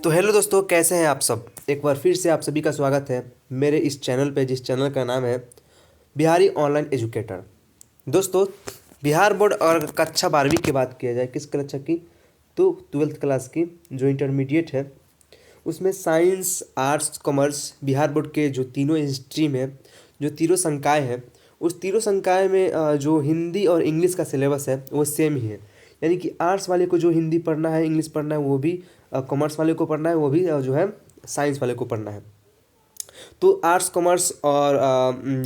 तो हेलो दोस्तों, कैसे हैं आप सब। एक बार फिर से आप सभी का स्वागत है मेरे इस चैनल पे, जिस चैनल का नाम है बिहारी ऑनलाइन एजुकेटर। दोस्तों, बिहार बोर्ड और कक्षा 12वीं की बात किया जाए, किस कक्षा की, तो 12th क्लास की, जो इंटरमीडिएट है, उसमें science, arts, commerce, Bihar board के जो तीनों स्ट्रीम है, जो तीनों संकाय हैं, उस तीनों संकाय में जो हिंदी और इंग्लिश का सिलेबस है वो सेम ही है। यानी कि आर्ट्स वाले को जो हिंदी पढ़ना है, इंग्लिश पढ़ना है, वो भी कॉमर्स वाले को पढ़ना है, वो भी जो है साइंस वाले को पढ़ना है। तो आर्ट्स कॉमर्स और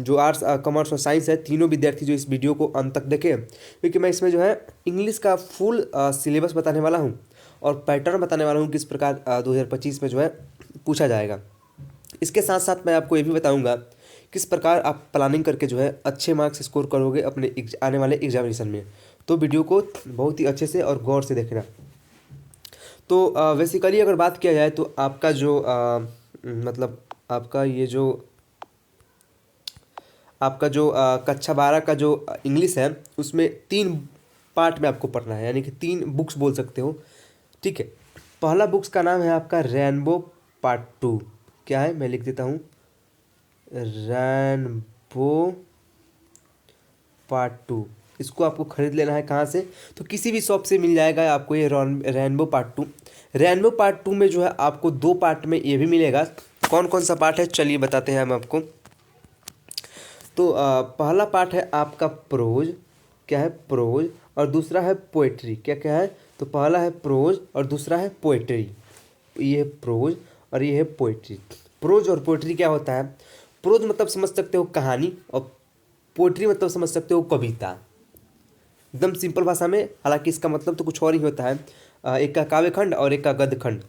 जो आर्ट्स कॉमर्स और साइंस है, तीनों विद्यार्थी जो इस वीडियो को अंत तक देखें, क्योंकि मैं इसमें जो है इंग्लिश का फुल सिलेबस बताने वाला हूँ और पैटर्न बताने वाला हूँ किस प्रकार 2025 में जो है पूछा जाएगा। इसके साथ साथ मैं आपको ये भी बताऊँगा किस प्रकार आप प्लानिंग करके जो है अच्छे मार्क्स स्कोर करोगे अपने आने वाले एग्जामिनेशन में। तो वीडियो को बहुत ही अच्छे से और गौर से देखना। तो बेसिकली अगर बात किया जाए तो आपका जो मतलब आपका जो कक्षा 12 का जो इंग्लिश है, उसमें 3 पार्ट में आपको पढ़ना है, यानी कि 3 बुक्स बोल सकते हो। ठीक है, पहला बुक्स का नाम है आपका रेनबो पार्ट 2। क्या है, मैं लिख देता हूँ, रेनबो पार्ट 2। इसको आपको खरीद लेना है कहाँ से, तो किसी भी शॉप से मिल जाएगा आपको ये रेनबो पार्ट 2। रेनबो पार्ट 2 में जो है आपको 2 पार्ट में ये भी मिलेगा। कौन कौन सा पार्ट है, चलिए बताते हैं हम आपको। तो पहला पार्ट है आपका प्रोज। क्या है, प्रोज, और दूसरा है पोएट्री। क्या क्या है, तो पहला है प्रोज और दूसरा है पोएट्री। ये है प्रोज और ये है पोएट्री। प्रोज और पोएट्री क्या होता है, प्रोज मतलब समझ सकते हो कहानी, और पोएट्री मतलब समझ सकते हो कविता, एकदम सिंपल भाषा में। हालांकि इसका मतलब तो कुछ और ही होता है, एक का काव्य खंड और एक का गद्य खंड।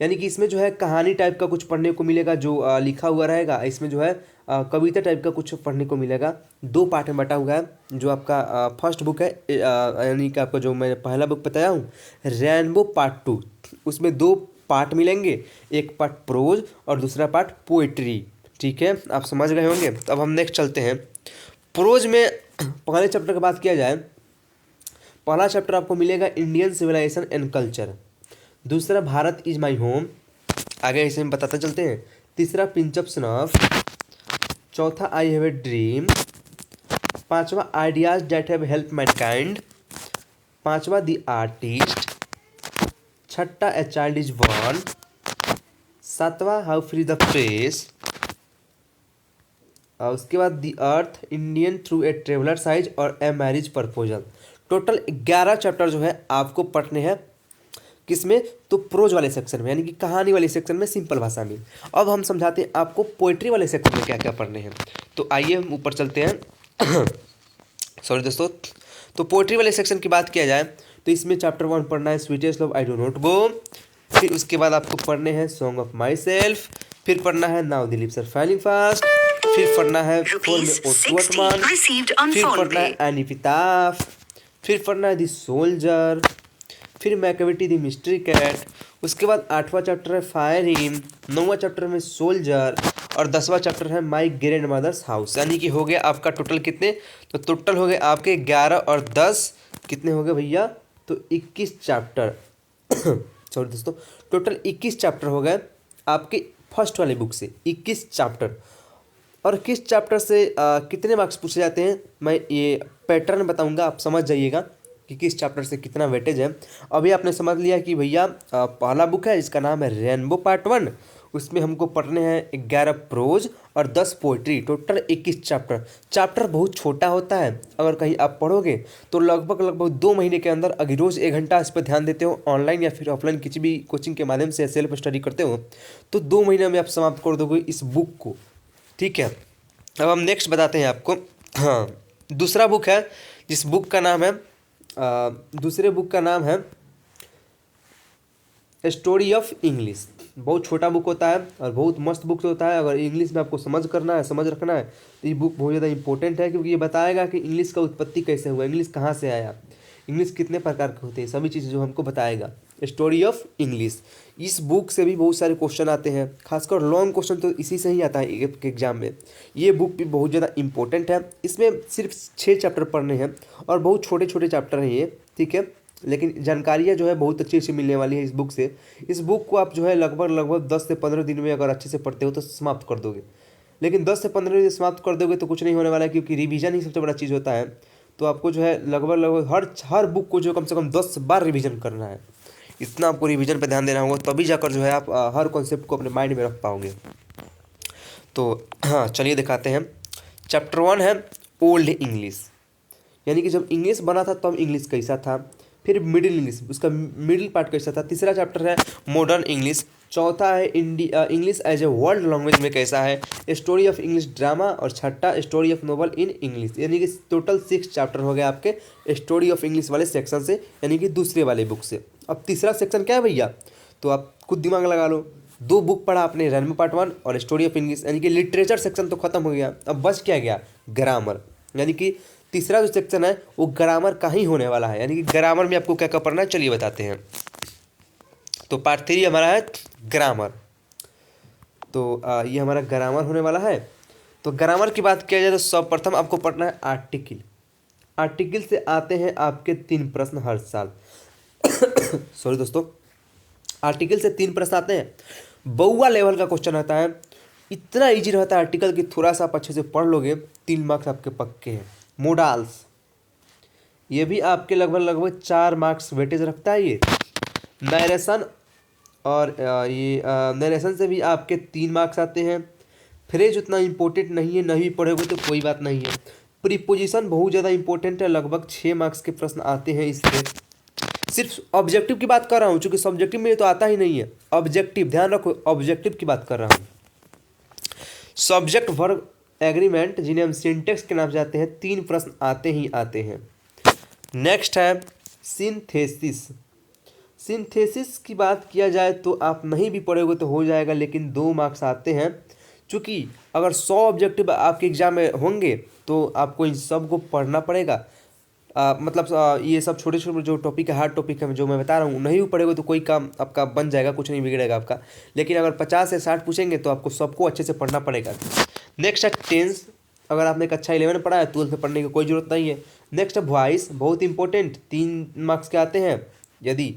यानी कि इसमें जो है कहानी टाइप का कुछ पढ़ने को मिलेगा जो लिखा हुआ रहेगा, इसमें जो है कविता टाइप का कुछ पढ़ने को मिलेगा। 2 पार्ट में बटा हुआ है। जो आपका फर्स्ट बुक है, यानी कि आपका जो मैं पहला बुक बताया हूँ रेनबो पार्ट 2, उसमें 2 पार्ट मिलेंगे, एक पार्ट प्रोज और दूसरा पार्ट पोएट्री। ठीक है, आप समझ गए होंगे। तो अब हम नेक्स्ट चलते हैं। प्रोज में पहले चैप्टर की बात किया जाए, पहला चैप्टर आपको मिलेगा इंडियन सिविलाइजेशन एंड कल्चर, दूसरा भारत इज माई होम, आगे इसे हम बताते चलते हैं। तीसरा पिंच ऑफ स्नफ, चौथा आई हैव ए ड्रीम, पांचवा ideas that have help mankind, पांचवा द आर्टिस्ट, छठा ए चाइल्ड इज बॉर्न, सातवां हाउ फ्री द प्रेस, और उसके बाद the earth Indian through a traveller's eyes और a marriage proposal. Total 11 chapter जो है आपको पढ़ने हैं, किसमें, तो प्रोज वाले सेक्शन में, यानी कि कहानी वाले सेक्शन में, सिंपल भाषा में। अब हम समझाते हैं आपको पोएट्री वाले सेक्शन में क्या क्या पढ़ने हैं। तो आइए हम ऊपर चलते हैं। सॉरी दोस्तों, तो पोएट्री वाले सेक्शन की बात किया जाए तो इसमें चैप्टर 1 पढ़ना है sweetest love I do not go, फिर उसके बाद आपको पढ़ने हैं सॉन्ग ऑफ माई सेल्फ, फिर पढ़ना है now the lips are falling fast, फिर पढ़ना है फोर में ओटमान, फिर पढ़ना है एनिपिताफ, फिर पढ़ना है द सोल्जर, फिर मैकेविटी द मिस्ट्री कैट, उसके बाद 8वां चैप्टर है फायर हिम, 9वां चैप्टर में सोल्जर, और 10वां चैप्टर है माई ग्रैंड मदर्स हाउस। यानी कि हो गया आपका टोटल कितने, तो टोटल हो गए आपके 11 और 10, कितने हो गए भैया, तो 21 चैप्टर। सॉरी दोस्तों, टोटल 21 चैप्टर हो गए आपके फर्स्ट वाले बुक से, 21 चैप्टर। और किस चैप्टर से कितने मार्क्स पूछे जाते हैं, मैं ये पैटर्न बताऊंगा, आप समझ जाइएगा कि किस चैप्टर से कितना वेटेज है। अभी आपने समझ लिया कि भैया पहला बुक है, इसका नाम है रेनबो पार्ट 1, उसमें हमको पढ़ने हैं 11 प्रोज और 10 पोइट्री, टोटल 21 चैप्टर। चैप्टर बहुत छोटा होता है, अगर कहीं आप पढ़ोगे तो लगभग 2 महीने के अंदर, अगर रोज़ 1 घंटा इस पर ध्यान देते हो, ऑनलाइन या फिर ऑफलाइन किसी भी कोचिंग के माध्यम से सेल्फ स्टडी करते हो, तो 2 महीने में आप समाप्त कर दोगे इस बुक को। ठीक है, अब हम नेक्स्ट बताते हैं आपको। हाँ, दूसरा बुक है, जिस बुक का नाम है दूसरे बुक का नाम है स्टोरी ऑफ इंग्लिश। बहुत छोटा बुक होता है और बहुत मस्त बुक होता है। अगर इंग्लिश में आपको समझ करना है, समझ रखना है, तो ये बुक बहुत ज़्यादा इंपॉर्टेंट है, क्योंकि ये बताएगा कि इंग्लिश का उत्पत्ति कैसे हुआ, इंग्लिश कहाँ से आया, इंग्लिश कितने प्रकार के होते हैं, सभी चीज़ें जो हमको बताएगा। स्टोरी ऑफ इंग्लिश, इस बुक से भी बहुत सारे क्वेश्चन आते हैं, खासकर लॉन्ग क्वेश्चन तो इसी से ही आता है एक एग्जाम में। ये बुक भी बहुत ज़्यादा इंपॉर्टेंट है। इसमें सिर्फ 6 चैप्टर पढ़ने हैं और बहुत छोटे छोटे चैप्टर हैं ये। ठीक है, लेकिन जानकारियाँ जो है बहुत अच्छी अच्छी मिलने वाली है इस बुक से। इस बुक को आप जो है लगभग लगभग 10 से 15 दिन में अगर अच्छे से पढ़ते हो तो समाप्त कर दोगे। लेकिन 10 से 15 दिन समाप्त कर दोगे तो कुछ नहीं होने वाला है, क्योंकि रिवीजन ही सबसे बड़ा चीज़ होता है। तो आपको जो है लगभग लगभग हर बुक को जो कम से कम 10 बार रिवीजन करना है। इतना आपको रिवीजन पर ध्यान देना होगा, तभी जाकर जो है आप हर कॉन्सेप्ट को अपने माइंड में रख पाओगे। तो हाँ चलिए दिखाते हैं। चैप्टर 1 है ओल्ड इंग्लिश, यानी कि जब इंग्लिश बना था तब इंग्लिश कैसा था। फिर मिडिल इंग्लिश, उसका मिडिल पार्ट कैसा था। तीसरा चैप्टर है मॉडर्न इंग्लिश। चौथा है English as a world language में कैसा है, स्टोरी ऑफ इंग्लिश ड्रामा। और छठा story of novel in English. यानी कि टोटल 6 चैप्टर हो गए आपके स्टोरी ऑफ इंग्लिश वाले सेक्शन से, यानी कि दूसरे वाले बुक से। अब तीसरा सेक्शन क्या है भैया, तो आप खुद दिमाग लगा लो। 2 बुक पढ़ा आपने, रैनबो पार्ट 1 और स्टोरी ऑफ इंग्लिश, यानी कि लिटरेचर सेक्शन तो खत्म हो गया। अब बच क्या गया, ग्रामर। यानी कि तीसरा जो सेक्शन है वो ग्रामर का ही होने वाला है। यानी कि ग्रामर में आपको क्या क्या पढ़ना है चलिए बताते हैं। तो पार्ट 3 हमारा है ग्रामर। तो ये हमारा ग्रामर होने वाला है। तो ग्रामर की बात किया जाए तो सर्वप्रथम आपको पढ़ना है आर्टिकल। आर्टिकल से आते हैं आपके 3 प्रश्न हर साल। सॉरी दोस्तों, आर्टिकल से 3 प्रश्न आते हैं। बउआ लेवल का क्वेश्चन आता है। इतना इजी रहता है आर्टिकल कि थोड़ा सा आप अच्छे से पढ़ लोगे 3 मार्क्स आपके पक्के हैं। मोडाल्स, ये भी आपके लगभग लगभग 4 मार्क्स वेटेज रखता है ये। नरेशन, और ये नरेशन से भी आपके 3 मार्क्स आते हैं। फ्रेज उतना इम्पोर्टेंट नहीं है, नहीं पढ़ोगे तो कोई बात नहीं है। प्रीपोजिशन बहुत ज़्यादा इंपॉर्टेंट है, लगभग 6 मार्क्स के प्रश्न आते हैं इससे। सिर्फ ऑब्जेक्टिव की बात कर रहा हूँ, चूँकि सब्जेक्टिव में तो आता ही नहीं है। ऑब्जेक्टिव ध्यान रखो, ऑब्जेक्टिव की बात कर रहा हूँ। सब्जेक्ट वर्ब एग्रीमेंट, जिन्हें हम सिंटेक्स के नाम से जाते हैं, 3 प्रश्न आते ही आते हैं। नेक्स्ट है सिंथेसिस। सिंथेसिस की बात किया जाए तो आप नहीं भी पढ़ोगे तो हो जाएगा, लेकिन 2 मार्क्स आते हैं। चूँकि अगर 100 ऑब्जेक्टिव आपके एग्जाम में होंगे तो आपको इन सब को पढ़ना पड़ेगा। ये सब छोटे छोटे जो टॉपिक है, हार्ड टॉपिक है जो मैं बता रहा हूँ, नहीं भी पढ़ेगा तो कोई काम आपका बन जाएगा, कुछ नहीं बिगड़ेगा आपका। लेकिन अगर 50 से 60 पूछेंगे तो आपको सबको अच्छे से पढ़ना पड़ेगा। नेक्स्ट है टेंस। अगर आपने कक्षा 11 पढ़ा है, 12 में पढ़ने की कोई ज़रूरत नहीं है। नेक्स्ट है वॉइस, बहुत इंपॉर्टेंट, 3 मार्क्स के आते हैं। यदि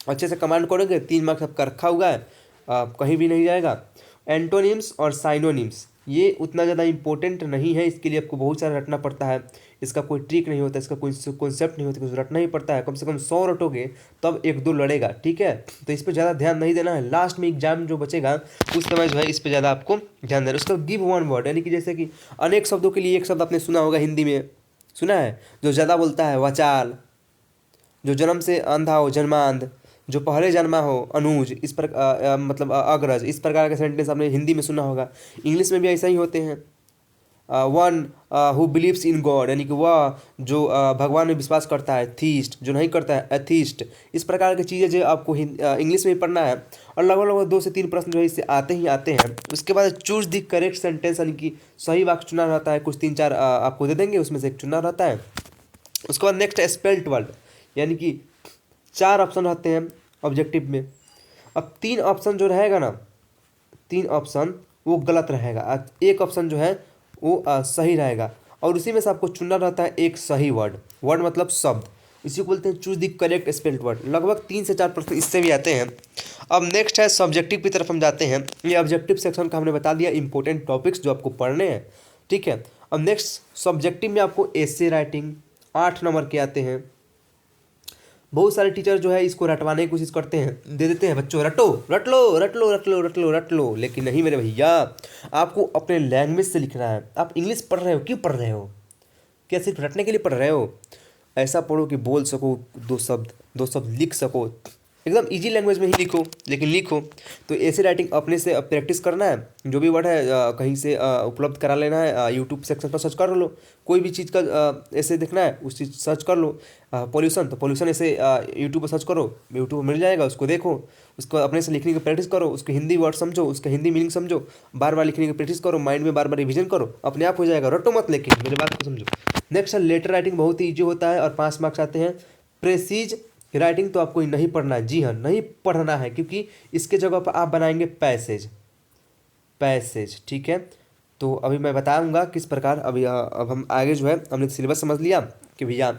अच्छे से कमांड करोगे 3 मार्क्स आपका रखा हुआ है, कहीं भी नहीं जाएगा। एंटोनिम्स और साइनोनिम्स, ये उतना ज़्यादा इंपॉर्टेंट नहीं है, इसके लिए आपको बहुत सारा रटना पड़ता है। इसका कोई ट्रिक नहीं होता, इसका कोई कॉन्सेप्ट नहीं होता, कुछ रटना ही पड़ता है। कम से कम 100 रटोगे तब 1-2 लड़ेगा, ठीक है। तो इस पर ज़्यादा ध्यान नहीं देना है। लास्ट में एग्जाम जो बचेगा उस समय जो है इस पर ज़्यादा आपको ध्यान देना है। उसका गिव वन वर्ड, यानी कि जैसे कि अनेक शब्दों के लिए एक शब्द आपने सुना होगा, हिंदी में सुना है, जो ज़्यादा बोलता है वचाल, जो जन्म से अंधा हो जन्मांध, जो पहले जन्मा हो अनुज, इस पर अग्रज, इस प्रकार के सेंटेंस आपने हिंदी में सुना होगा। इंग्लिश में भी ऐसा ही होते हैं। One who believes in God, यानी कि वह जो भगवान में विश्वास करता है। थीस्ट, जो नहीं करता है एथीस्ट। इस प्रकार की चीज़ें जो आपको इंग्लिश में पढ़ना है। और लगभग लगभग 2 से 3 प्रश्न जो है इससे आते ही आते हैं। उसके बाद चूज द करेक्ट सेंटेंस, यानी कि सही वाक्य चुना रहता है। कुछ 3-4 आपको दे देंगे, उसमें से एक चुना रहता है। उसके बाद नेक्स्ट स्पेल्ट वर्ड, यानी कि 4 ऑप्शन रहते हैं ऑब्जेक्टिव में। अब 3 ऑप्शन जो रहेगा ना, 3 ऑप्शन वो गलत रहेगा, एक ऑप्शन जो है वो सही रहेगा। और उसी में से आपको चुनना रहता है एक सही वर्ड। वर्ड मतलब शब्द, इसी को बोलते हैं choose the correct spelled word. लगभग 3 से 4 प्रश्न इससे भी आते हैं। अब नेक्स्ट है सब्जेक्टिव की तरफ हम जाते हैं। ये ऑब्जेक्टिव सेक्शन का हमने बता दिया, इंपॉर्टेंट टॉपिक्स जो आपको पढ़ने हैं, ठीक है। अब नेक्स्ट सब्जेक्टिव में आपको एसे राइटिंग 8 नंबर के आते हैं। बहुत सारे टीचर जो है इसको रटवाने की कोशिश करते हैं, दे देते हैं बच्चों रटो रट लो रट लो रट लो रट लो रट लो, लेकिन नहीं मेरे भैया, आपको अपने लैंग्वेज से लिखना है। आप इंग्लिश पढ़ रहे हो, क्यों पढ़ रहे हो? क्या सिर्फ रटने के लिए पढ़ रहे हो? ऐसा पढ़ो कि बोल सको, 2 शब्द लिख सको, एकदम इजी लैंग्वेज में ही लिखो, लेकिन लिखो। तो ऐसे राइटिंग अपने से प्रैक्टिस करना है। जो भी वर्ड है कहीं से उपलब्ध करा लेना है, यूट्यूब सेक्शन पर सर्च कर लो। कोई भी चीज़ का ऐसे देखना है, उस चीज़ सर्च कर लो। पॉल्यूशन, तो पॉल्यूशन ऐसे यूट्यूब पर सर्च करो, यूट्यूब पर मिल जाएगा, उसको देखो, उसको अपने से लिखने की प्रैक्टिस करो, उसके हिंदी वर्ड समझो, उसका हिंदी मीनिंग समझो, बार बार लिखने की प्रैक्टिस करो, माइंड में बार बार रिविजन करो, अपने आप हो जाएगा। रटो मत, लेकिन मेरी बात को समझो। नेक्स्ट है लेटर राइटिंग, बहुत ही ईजी होता है और 5 मार्क्स आते हैं। प्रेसीज राइटिंग तो आपको नहीं पढ़ना है, जी हाँ नहीं पढ़ना है, क्योंकि इसके जगह पर आप बनाएंगे पैसेज, ठीक है। तो अभी मैं बताऊंगा किस प्रकार। अभी अब हम आगे जो है हमने सिलेबस समझ लिया कि भैया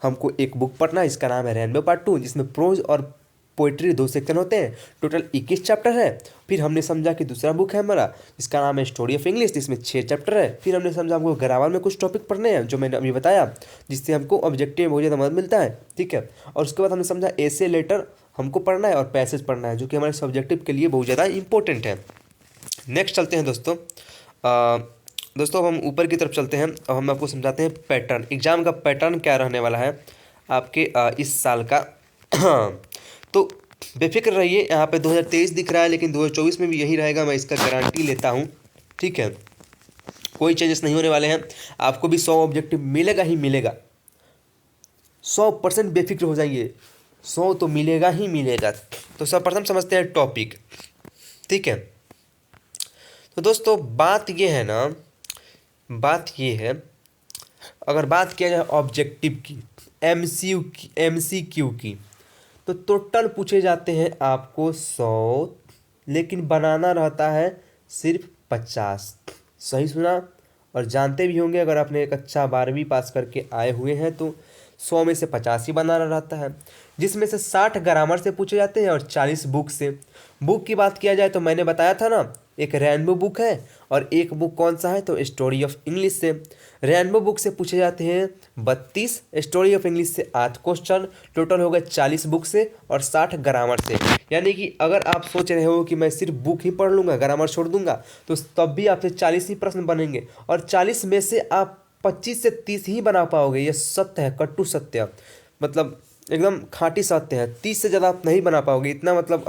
हमको एक बुक पढ़ना है, इसका नाम है रेनबो पार्ट 2, जिसमें प्रोज और पोइट्री 2 सेक्शन होते हैं। टोटल 21 चैप्टर है। फिर हमने समझा कि दूसरा बुक है हमारा, जिसका नाम है स्टोरी ऑफ इंग्लिश, जिसमें 6 चैप्टर है। फिर हमने समझा हमको ग्रामर में कुछ टॉपिक पढ़ने हैं, जो मैंने अभी बताया, जिससे हमको ऑब्जेक्टिव में बहुत ज़्यादा मदद मिलता है, ठीक है। और उसके बाद हमने समझा एसे लेटर हमको पढ़ना है और पैसेज पढ़ना है, जो कि हमारे सब्जेक्टिव के लिए बहुत ज़्यादा इंपॉर्टेंट है। नेक्स्ट चलते हैं दोस्तों। दोस्तों अब हम ऊपर की तरफ चलते हैं। अब हम आपको समझाते हैं पैटर्न, एग्जाम का पैटर्न क्या रहने वाला है आपके इस साल का। तो बेफिक्र रहिए, यहाँ पे 2023 दिख रहा है, लेकिन 2024 में भी यही रहेगा, मैं इसका गारंटी लेता हूँ, ठीक है। कोई चेंजेस नहीं होने वाले हैं। आपको भी 100 ऑब्जेक्टिव मिलेगा ही मिलेगा, 100% बेफिक्र हो जाइए, 100 तो मिलेगा ही मिलेगा। तो सर्वप्रथम समझते हैं टॉपिक, ठीक है। तो दोस्तों बात ये है ना, बात ये है, अगर बात किया जाए ऑब्जेक्टिव की, MCQ की, तो टोटल पूछे जाते हैं आपको 100, लेकिन बनाना रहता है सिर्फ 50। सही सुना। और जानते भी होंगे, अगर आपने एक अच्छा 12वीं पास करके आए हुए हैं, तो 100 में से 50 ही बनाना रहता है, जिसमें से 60 ग्रामर से पूछे जाते हैं और 40 बुक से। बुक की बात किया जाए तो मैंने बताया था ना, एक रेनबो बुक है और एक बुक कौन सा है, तो स्टोरी ऑफ इंग्लिश से। रेनबो बुक से पूछे जाते हैं 32, स्टोरी ऑफ इंग्लिश से 8 क्वेश्चन। टोटल हो गए 40 बुक से और 60 ग्रामर से। यानी कि अगर आप सोच रहे हो कि मैं सिर्फ बुक ही पढ़ लूँगा, ग्रामर छोड़ दूंगा, तो तब भी आपसे 40 ही प्रश्न बनेंगे, और 40 में से आप 25 से 30 ही बना पाओगे। ये सत्य है, कट्टू सत्य, मतलब एकदम खाँटी सत्य है। 30 से ज़्यादा आप नहीं बना पाओगे, इतना मतलब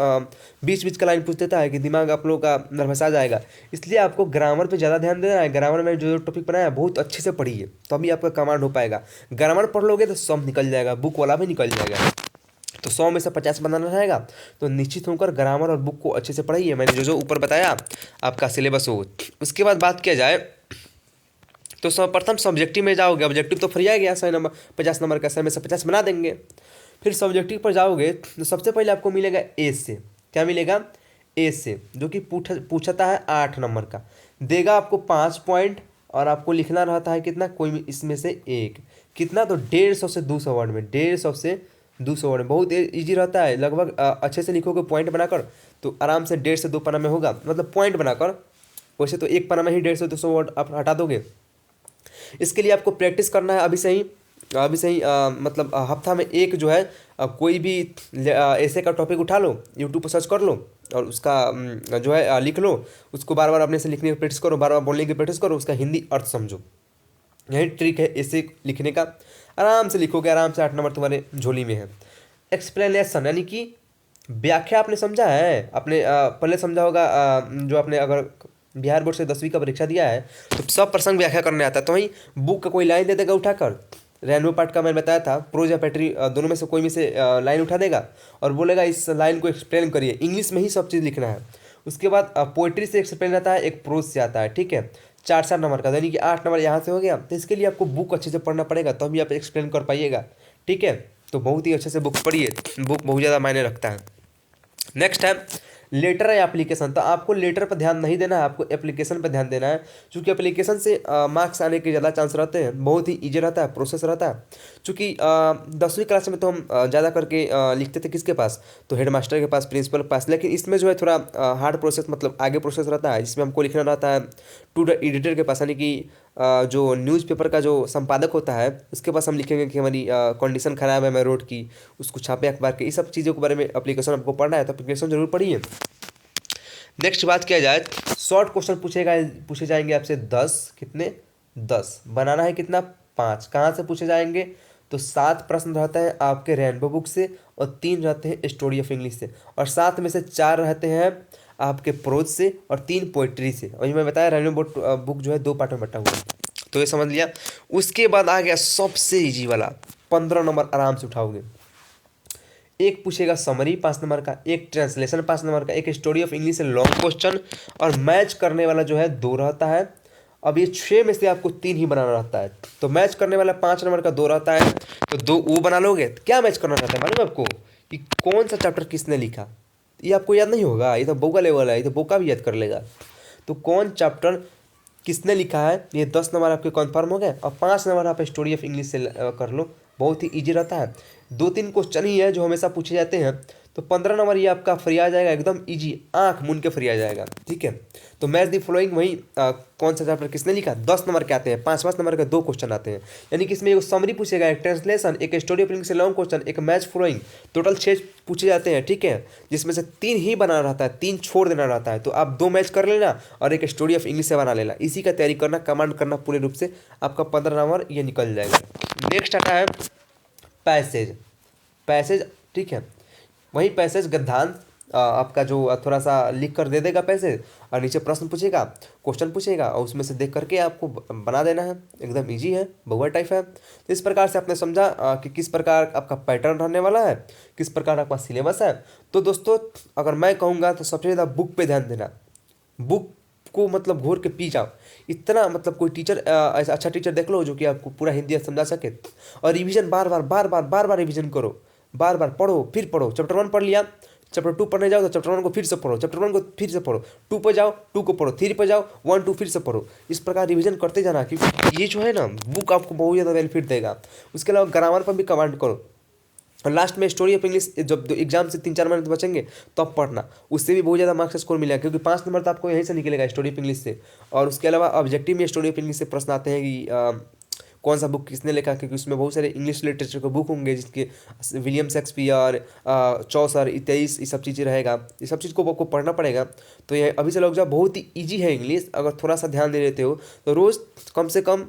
बीच बीच का लाइन पूछ देता है कि दिमाग आप लोगों का नर्वस आ जाएगा। इसलिए आपको ग्रामर पे ज़्यादा ध्यान देना है। ग्रामर में जो जो टॉपिक बनाया है बहुत अच्छे से पढ़िए, तभी आपका कमांड हो पाएगा। ग्रामर पढ़ लोगे तो सब निकल जाएगा, बुक वाला भी निकल जाएगा। तो 100 में से 50 बनाना रहेगा, तो निश्चित होकर ग्रामर और बुक को अच्छे से पढ़िए। मैंने जो जो ऊपर बताया आपका सिलेबस हो। उसके बाद बात किया जाए तो सर्वप्रथम सब्जेक्टिव में जाओगे। ऑब्जेक्टिव तो फ्री आ गया 100 नंबर, 50 नंबर का, 100 में से 50 बना देंगे। फिर सब्जेक्टिव पर जाओगे तो सबसे पहले आपको मिलेगा ए से। क्या मिलेगा? ए से, जो कि पूछता है 8 नंबर का, देगा आपको 5 पॉइंट, और आपको लिखना रहता है कितना, कोई इसमें से एक, कितना, तो 150 से 200 वर्ड में, 150 से 200 वर्ड में। बहुत ईजी रहता है, लगभग अच्छे से लिखोगे पॉइंट बनाकर तो आराम से 1.5 से 2 पन्ना में होगा, मतलब पॉइंट बनाकर। वैसे तो एक पन्ना में ही 150 से 200 वर्ड आप हटा दोगे। इसके लिए आपको प्रैक्टिस करना है अभी से ही, मतलब हफ्ता में एक जो है कोई भी ऐसे का टॉपिक उठा लो, यूट्यूब पर सर्च कर लो, और उसका जो है लिख लो, उसको बार बार अपने से लिखने की प्रैक्टिस करो, बार बार बोलने की प्रैक्टिस करो, उसका हिंदी अर्थ समझो। यही ट्रिक है ऐसे लिखने का। आराम से लिखोगे, आराम से 8 नंबर तुम्हारे झोली में है। एक्सप्लेनेशन यानी कि व्याख्या आपने समझा है, आपने पहले समझा होगा, जो आपने अगर बिहार बोर्ड से 10वीं का परीक्षा दिया है तो सब प्रसंग व्याख्या करने आता है। तो वहीं बुक का कोई लाइन दे देगा उठाकर, रेनबो पार्ट का मैंने बताया था, प्रोज या पोएट्री दोनों में से कोई में से लाइन उठा देगा और बोलेगा इस लाइन को एक्सप्लेन करिए। इंग्लिश में ही सब चीज़ लिखना है। उसके बाद पोएट्री से एक्सप्लेन आता है, एक प्रोज से आता है, ठीक है। 4 नंबर का, यानी कि 8 नंबर यहाँ से हो गया। तो इसके लिए आपको बुक अच्छे से पढ़ना पड़ेगा, तभी आप एक्सप्लेन कर पाइएगा, ठीक है। तो बहुत ही अच्छे से बुक पढ़िए, बुक बहुत ज़्यादा मायने रखता है। नेक्स्ट है लेटर या एप्लीकेशन। तो आपको लेटर पर ध्यान नहीं देना है, आपको एप्लीकेशन पर ध्यान देना है, क्योंकि एप्लीकेशन से मार्क्स आने के ज़्यादा चांस रहते हैं। बहुत ही ईजी रहता है, प्रोसेस रहता है। क्योंकि 10वीं क्लास में तो हम ज़्यादा करके लिखते थे किसके पास, तो हेड मास्टर के पास, प्रिंसिपल के पास। लेकिन इसमें जो है थोड़ा हार्ड प्रोसेस, मतलब आगे प्रोसेस रहता है, जिसमें हमको लिखना रहता है टू द एडिटर के पास, यानी कि जो न्यूज़पेपर का जो संपादक होता है उसके पास हम लिखेंगे कि हमारी कंडीशन ख़राब है मैं रोड की, उसको छापे अखबार के। इस सब चीज़ों के बारे में एप्लीकेशन आपको पढ़ना है, तो एप्लीकेशन जरूर पढ़िए। नेक्स्ट बात किया जाए, शॉर्ट क्वेश्चन पूछे जाएंगे आपसे 10, कितने 10, बनाना है कितना 5। कहाँ से पूछे जाएंगे, तो 7 प्रश्न रहते हैं आपके रेनबो बुक से और 3 रहते हैं स्टोरी ऑफ इंग्लिश से, और 7 में से 4 रहते हैं आपके प्रोज से और 3 पोइट्री से। और ये मैं बताया रेनबो बुक जो है 2 पार्ट में बटा हुआ है, तो ये समझ लिया। उसके बाद आ गया सबसे ईजी वाला, 15 नंबर आराम से उठाओगे। एक पूछेगा समरी 5 नंबर का, एक ट्रांसलेशन 5 नंबर का, एक स्टोरी ऑफ इंग्लिश से लॉन्ग क्वेश्चन, और मैच करने वाला जो है 2 रहता है। अब ये 6 में से आपको 3 ही बनाना रहता है। तो मैच करने वाला 5 नंबर का 2 रहता है, तो 2 वो बना लोगे। तो क्या मैच करना रहता है मालूम है आपको, कि कौन सा चैप्टर किसने लिखा। ये आपको याद नहीं होगा, ये तो बोका लेवल है, ये तो बोका भी याद कर लेगा। तो कौन चैप्टर किसने लिखा है, ये 10 नंबर आपके कन्फर्म हो गए, और 5 नंबर आप स्टोरी ऑफ इंग्लिश से कर लो, बहुत ही ईजी रहता है। 2-3 क्वेश्चन ही है जो हमेशा पूछे जाते हैं, तो 15 नंबर ये आपका फ्री आ जाएगा, एकदम इजी, आंख मूंद के फ्री आ जाएगा। ठीक है, तो मैच दी फॉलोइंग वही कौन सा चैप्टर किसने लिखा, 10 नंबर के आते हैं, 5 नंबर के 2 क्वेश्चन आते हैं। यानी कि इसमें एक समरी पूछेगा, एक ट्रांसलेशन, एक स्टोरी ओपनिंग से लॉन्ग क्वेश्चन, एक मैच फॉलोइंग, टोटल 6 पूछे जाते हैं। ठीक है, जिसमें से 3 ही बनाना रहता है, 3 छोड़ देना रहता है। तो आप 2 मैच कर लेना और एक स्टोरी ऑफ इंग्लिश से बना लेना, इसी का तैयारी करना, कमांड करना पूरे रूप से, आपका 15 नंबर ये निकल जाएगा। नेक्स्ट आता है पैसेज। पैसेज, ठीक है, वही पैसेज गद्यांश आपका जो थोड़ा सा लिख कर दे देगा पैसेज, और नीचे प्रश्न पूछेगा, क्वेश्चन पूछेगा, और उसमें से देख करके आपको बना देना है। एकदम इजी है, बहुआ टाइप है। तो इस प्रकार से आपने समझा कि किस प्रकार आपका पैटर्न रहने वाला है, किस प्रकार आपका सिलेबस है। तो दोस्तों अगर मैं कहूँगा तो सबसे ज़्यादा बुक पे ध्यान देना, बुक को मतलब घोर के पी जाओ। इतना मतलब कोई टीचर ऐसा अच्छा टीचर देख लो जो कि आपको पूरा हिंदी समझा सके, और रिवीजन बार बार रिवीजन करो, बार बार पढ़ो, फिर पढ़ो। चैप्टर 1 पढ़ लिया, चैप्टर 2 पढ़ने जाओ तो चैप्टर 1 को फिर से पढ़ो, चैप्टर 1 को फिर से पढ़ो, 2 पे जाओ 2 को पढ़ो, 3 पे जाओ 1 2 फिर से पढ़ो। इस प्रकार रिवीजन करते जाना, क्योंकि ये जो है ना बुक आपको बहुत ज़्यादा बेनिफिट देगा। उसके अलावा ग्रामर पर भी कमांड करो, और लास्ट में स्टोरी ऑफ इंग्लिश जब एग्जाम से 3-4 महीने बचेंगे तब तो पढ़ना, उससे भी बहुत ज़्यादा मार्क्स स्कोर मिलेगा, क्योंकि 5 नंबर तो आपको यहीं से निकलेगा स्टोरी ऑफ इंग्लिश से। और उसके अलावा ऑब्जेक्टिव में स्टोरी ऑफ इंग्लिश से प्रश्न आते हैं कि कौन सा बुक किसने लिखा, क्योंकि उसमें बहुत सारे इंग्लिश लिटरेचर के बुक होंगे, जिसके विलियम शेक्सपियर, चौसर इत्यादि ये सब चीज़ें रहेगा, ये सब चीज़ को आपको पढ़ना पड़ेगा। तो ये अभी से लग जाओ, बहुत ही ईजी है इंग्लिश, अगर थोड़ा सा ध्यान दे लेते हो तो रोज़ कम से कम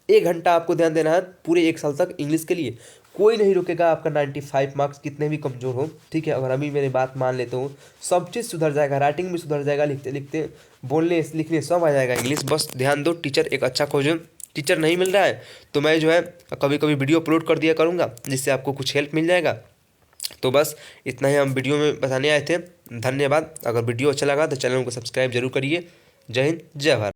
1 घंटा आपको ध्यान देना है पूरे 1 साल तक इंग्लिश के लिए। कोई नहीं रोकेगा आपका 95 मार्क्स कितने भी कमज़ोर हो। ठीक है, अगर अभी मेरी बात मान लेते हो, सब चीज़ सुधर जाएगा, राइटिंग भी सुधर जाएगा, लिखते लिखते बोलने लिखने सब आ जाएगा इंग्लिश। बस ध्यान दो, टीचर एक अच्छा खोजो। टीचर नहीं मिल रहा है तो मैं जो है कभी कभी वीडियो अपलोड कर दिया करूँगा, जिससे आपको कुछ हेल्प मिल जाएगा। तो बस इतना ही हम वीडियो में बताने आए थे। धन्यवाद। अगर वीडियो अच्छा लगा तो चैनल को सब्सक्राइब जरूर करिए। जय हिंद, जय भारत।